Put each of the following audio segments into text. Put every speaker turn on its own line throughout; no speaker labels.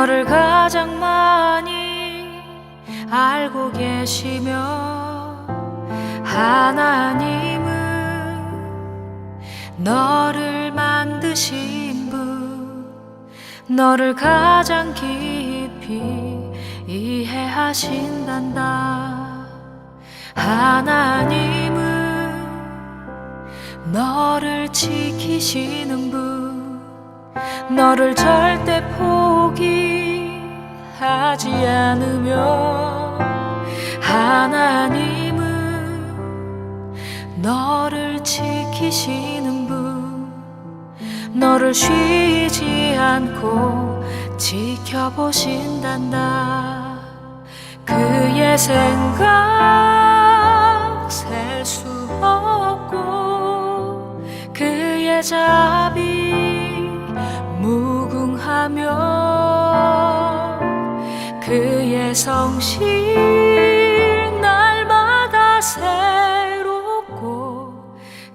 너를 가장 많이 알고 계시며 하나님은 너를 만드신 분, 너를 가장 깊이 이해하신단다. 하나님은 너를 지키시는 분, 너를 절대 포기하지 않으며 하나님은 너를 지키시는 분, 너를 쉬지 않고 지켜보신단다. 그의 생각 셀 수 없고 그의 자비 무궁하며 그의 성실 날마다 새롭고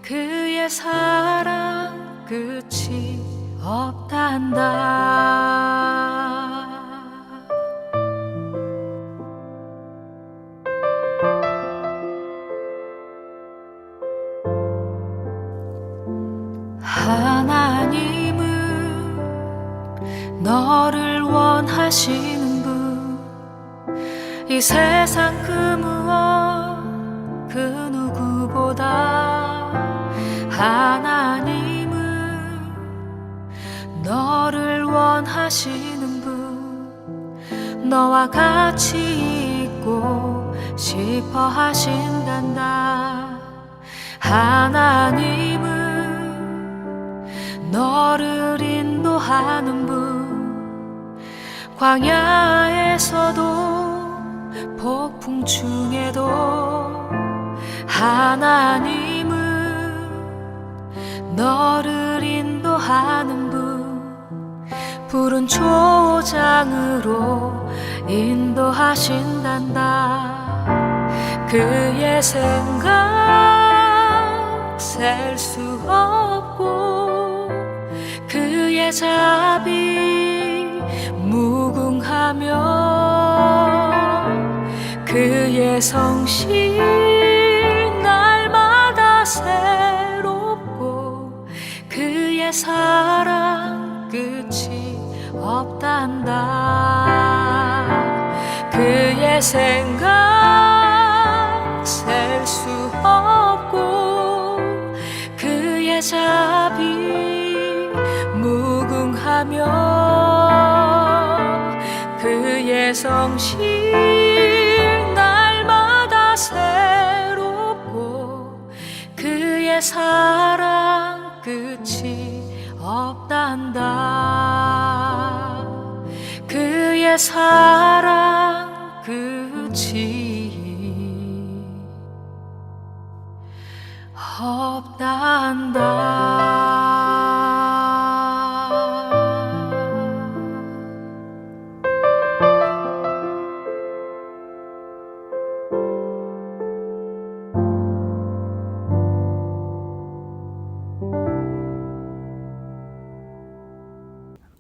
그의 사랑 끝이 없단다. 하나님은 너를 원하시는 분, 이 세상 그 무엇 그 누구보다 하나님은 너를 원하시는 분, 너와 같이 있고 싶어 하신단다. 하나님은 너를 인도하는 분, 광야에서도 폭풍 중에도 하나님은 너를 인도하는 분, 푸른 초장으로 인도하신단다. 그의 생각 셀 수 없고 그의 자비 무궁하며 그의 성실 날마다 새롭고 그의 사랑 끝이 없단다. 그의 생각 셀 수 없고 그의 자비 무궁하며 그의 성실 날마다 새롭고 그의 사랑 끝이 없단다. 그의 사랑 끝이 없단다.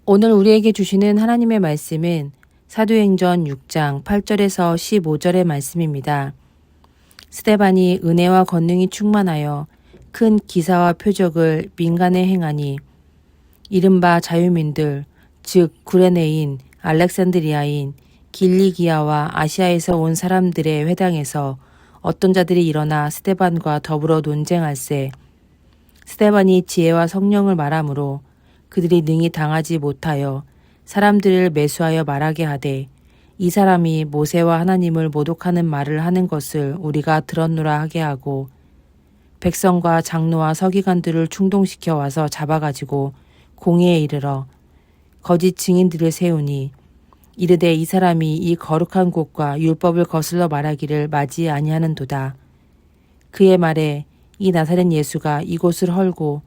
오늘 우리에게 주시는 하나님의 말씀은 사도행전 6장 8절에서 15절의 말씀입니다. 스데반이 은혜와 권능이 충만하여 큰 기사와 표적을 민간에 행하니 이른바 자유민들 즉 구레네인, 알렉산드리아인, 길리기아와 아시아에서 온 사람들의 회당에서 어떤 자들이 일어나 스데반과 더불어 논쟁할세. 스데반이 지혜와 성령을 말하므로 그들이 능히 당하지 못하여 사람들을 매수하여 말하게 하되 이 사람이 모세와 하나님을 모독하는 말을 하는 것을 우리가 들었노라 하게 하고 백성과 장로와 서기관들을 충동시켜 와서 잡아가지고 공회에 이르러 거짓 증인들을 세우니 이르되 이 사람이 이 거룩한 곳과 율법을 거슬러 말하기를 맞이 아니하는도다. 그의 말에 이 나사렛 예수가 이곳을 헐고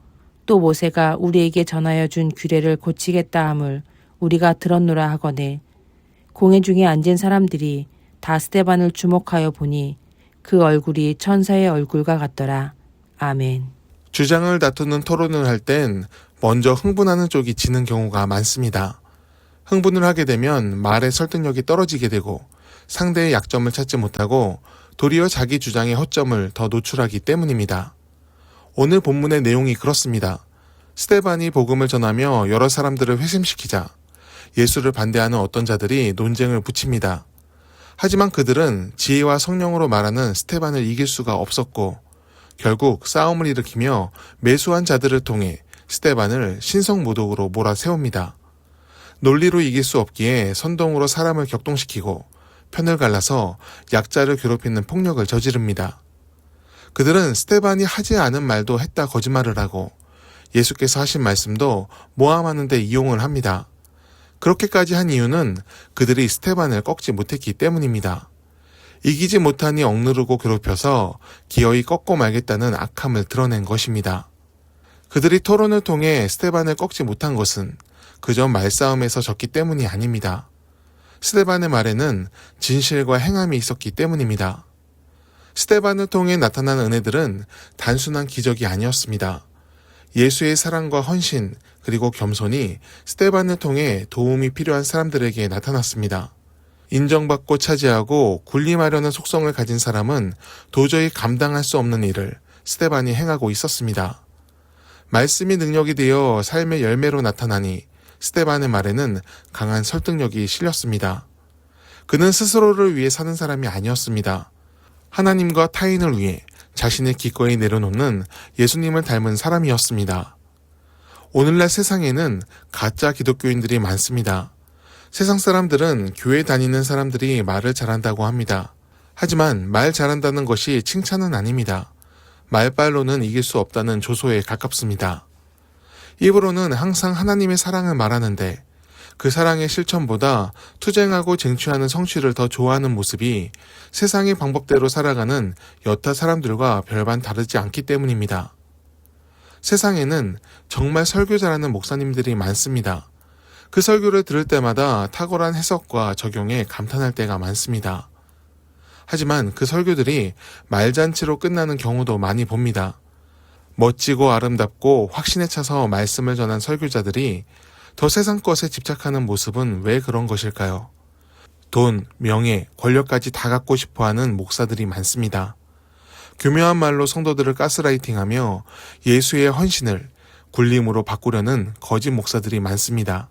또 모세가 우리에게 전하여 준 규례를 고치겠다 함을 우리가 들었노라 하거늘 공회 중에 앉은 사람들이 다 스데반을 주목하여 보니 그 얼굴이 천사의 얼굴과 같더라. 아멘.
주장을 다투는 토론을 할 땐 먼저 흥분하는 쪽이 지는 경우가 많습니다. 흥분을 하게 되면 말의 설득력이 떨어지게 되고 상대의 약점을 찾지 못하고 도리어 자기 주장의 허점을 더 노출하기 때문입니다. 오늘 본문의 내용이 그렇습니다. 스데반이 복음을 전하며 여러 사람들을 회심시키자 예수를 반대하는 어떤 자들이 논쟁을 붙입니다. 하지만 그들은 지혜와 성령으로 말하는 스데반을 이길 수가 없었고 결국 싸움을 일으키며 매수한 자들을 통해 스데반을 신성모독으로 몰아세웁니다. 논리로 이길 수 없기에 선동으로 사람을 격동시키고 편을 갈라서 약자를 괴롭히는 폭력을 저지릅니다. 그들은 스데반이 하지 않은 말도 했다 거짓말을 하고 예수께서 하신 말씀도 모함하는 데 이용을 합니다. 그렇게까지 한 이유는 그들이 스데반을 꺾지 못했기 때문입니다. 이기지 못하니 억누르고 괴롭혀서 기어이 꺾고 말겠다는 악함을 드러낸 것입니다. 그들이 토론을 통해 스데반을 꺾지 못한 것은 그저 말싸움에서 졌기 때문이 아닙니다. 스데반의 말에는 진실과 행함이 있었기 때문입니다. 스데반을 통해 나타난 은혜들은 단순한 기적이 아니었습니다. 예수의 사랑과 헌신 그리고 겸손이 스데반을 통해 도움이 필요한 사람들에게 나타났습니다. 인정받고 차지하고 군림하려는 속성을 가진 사람은 도저히 감당할 수 없는 일을 스데반이 행하고 있었습니다. 말씀이 능력이 되어 삶의 열매로 나타나니 스데반의 말에는 강한 설득력이 실렸습니다. 그는 스스로를 위해 사는 사람이 아니었습니다. 하나님과 타인을 위해 자신을 기꺼이 내려놓는 예수님을 닮은 사람이었습니다. 오늘날 세상에는 가짜 기독교인들이 많습니다. 세상 사람들은 교회 다니는 사람들이 말을 잘한다고 합니다. 하지만 말 잘한다는 것이 칭찬은 아닙니다. 말빨로는 이길 수 없다는 조소에 가깝습니다. 입으로는 항상 하나님의 사랑을 말하는데 그 사랑의 실천보다 투쟁하고 쟁취하는 성취를 더 좋아하는 모습이 세상의 방법대로 살아가는 여타 사람들과 별반 다르지 않기 때문입니다. 세상에는 정말 설교 잘하는 목사님들이 많습니다. 그 설교를 들을 때마다 탁월한 해석과 적용에 감탄할 때가 많습니다. 하지만 그 설교들이 말잔치로 끝나는 경우도 많이 봅니다. 멋지고 아름답고 확신에 차서 말씀을 전한 설교자들이 더 세상 것에 집착하는 모습은 왜 그런 것일까요? 돈, 명예, 권력까지 다 갖고 싶어하는 목사들이 많습니다. 교묘한 말로 성도들을 가스라이팅하며 예수의 헌신을 굴림으로 바꾸려는 거짓 목사들이 많습니다.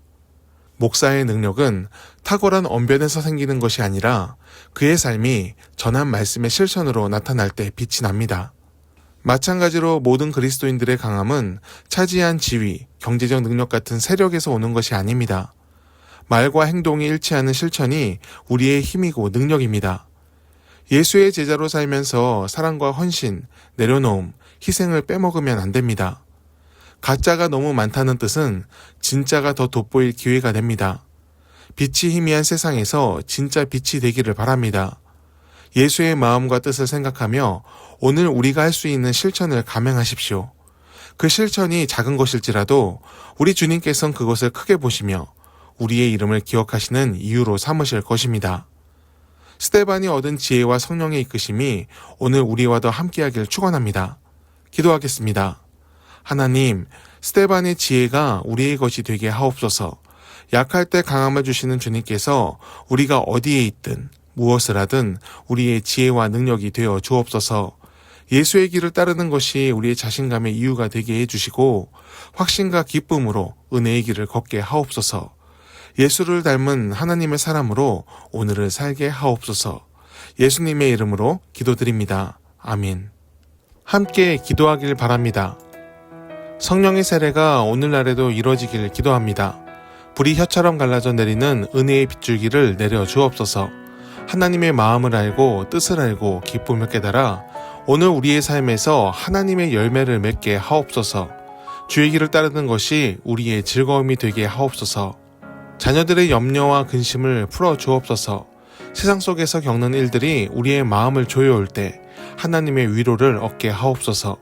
목사의 능력은 탁월한 언변에서 생기는 것이 아니라 그의 삶이 전한 말씀의 실천으로 나타날 때 빛이 납니다. 마찬가지로 모든 그리스도인들의 강함은 차지한 지위, 경제적 능력 같은 세력에서 오는 것이 아닙니다. 말과 행동이 일치하는 실천이 우리의 힘이고 능력입니다. 예수의 제자로 살면서 사랑과 헌신, 내려놓음, 희생을 빼먹으면 안 됩니다. 가짜가 너무 많다는 뜻은 진짜가 더 돋보일 기회가 됩니다. 빛이 희미한 세상에서 진짜 빛이 되기를 바랍니다. 예수의 마음과 뜻을 생각하며 오늘 우리가 할 수 있는 실천을 감행하십시오. 그 실천이 작은 것일지라도 우리 주님께서는 그것을 크게 보시며 우리의 이름을 기억하시는 이유로 삼으실 것입니다. 스데반이 얻은 지혜와 성령의 이끄심이 오늘 우리와도 함께하길 축원합니다. 기도하겠습니다. 하나님, 스데반의 지혜가 우리의 것이 되게 하옵소서. 약할 때 강함을 주시는 주님께서 우리가 어디에 있든 무엇을 하든 우리의 지혜와 능력이 되어 주옵소서. 예수의 길을 따르는 것이 우리의 자신감의 이유가 되게 해주시고 확신과 기쁨으로 은혜의 길을 걷게 하옵소서. 예수를 닮은 하나님의 사람으로 오늘을 살게 하옵소서. 예수님의 이름으로 기도드립니다. 아멘. 함께 기도하길 바랍니다. 성령의 세례가 오늘날에도 이루어지길 기도합니다. 불이 혀처럼 갈라져 내리는 은혜의 빗줄기를 내려 주옵소서. 하나님의 마음을 알고 뜻을 알고 기쁨을 깨달아 오늘 우리의 삶에서 하나님의 열매를 맺게 하옵소서. 주의 길을 따르는 것이 우리의 즐거움이 되게 하옵소서. 자녀들의 염려와 근심을 풀어 주옵소서. 세상 속에서 겪는 일들이 우리의 마음을 조여올 때 하나님의 위로를 얻게 하옵소서.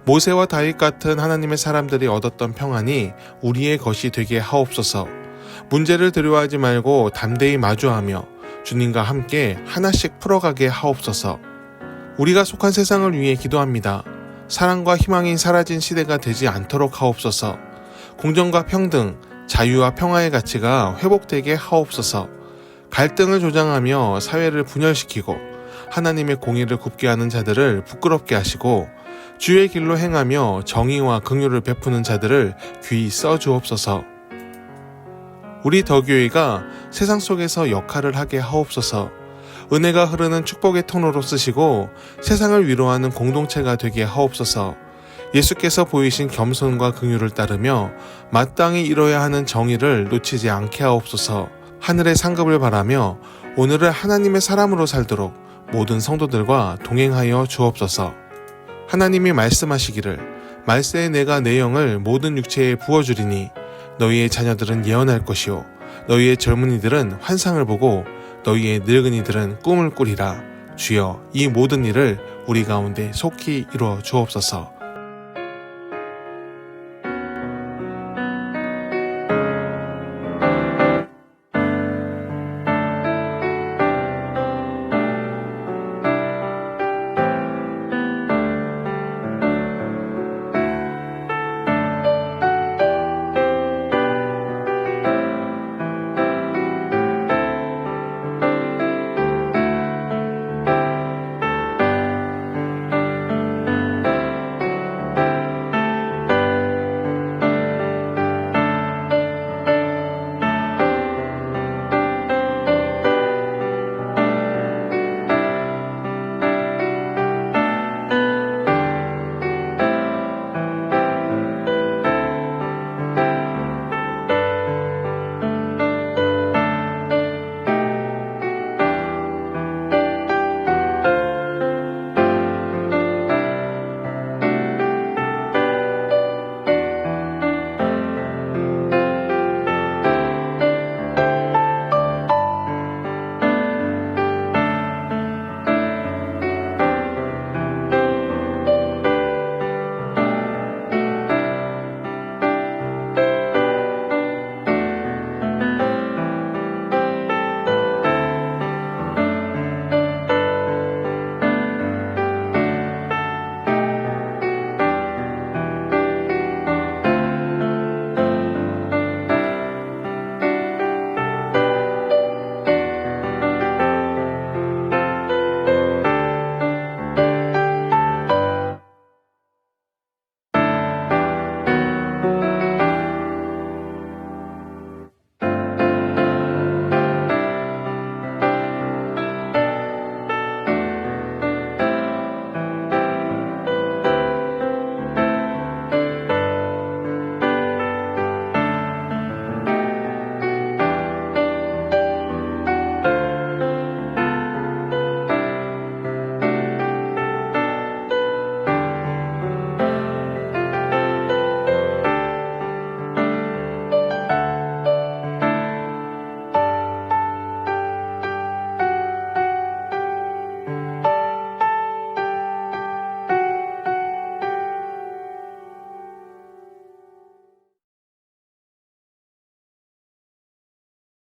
모세와 다윗 같은 하나님의 사람들이 얻었던 평안이 우리의 것이 되게 하옵소서. 문제를 두려워하지 말고 담대히 마주하며 주님과 함께 하나씩 풀어가게 하옵소서. 우리가 속한 세상을 위해 기도합니다. 사랑과 희망이 사라진 시대가 되지 않도록 하옵소서. 공정과 평등, 자유와 평화의 가치가 회복되게 하옵소서. 갈등을 조장하며 사회를 분열시키고 하나님의 공의를 굽게 하는 자들을 부끄럽게 하시고 주의 길로 행하며 정의와 긍휼을 베푸는 자들을 귀히 써주옵소서. 우리 더교회가 세상 속에서 역할을 하게 하옵소서. 은혜가 흐르는 축복의 통로로 쓰시고 세상을 위로하는 공동체가 되게 하옵소서. 예수께서 보이신 겸손과 긍휼을 따르며 마땅히 이뤄야 하는 정의를 놓치지 않게 하옵소서. 하늘의 상급을 바라며 오늘을 하나님의 사람으로 살도록 모든 성도들과 동행하여 주옵소서. 하나님이 말씀하시기를 말세에 내가 내 영을 모든 육체에 부어주리니 너희의 자녀들은 예언할 것이요 너희의 젊은이들은 환상을 보고 너희의 늙은이들은 꿈을 꾸리라. 주여 이 모든 일을 우리 가운데 속히 이루어 주옵소서.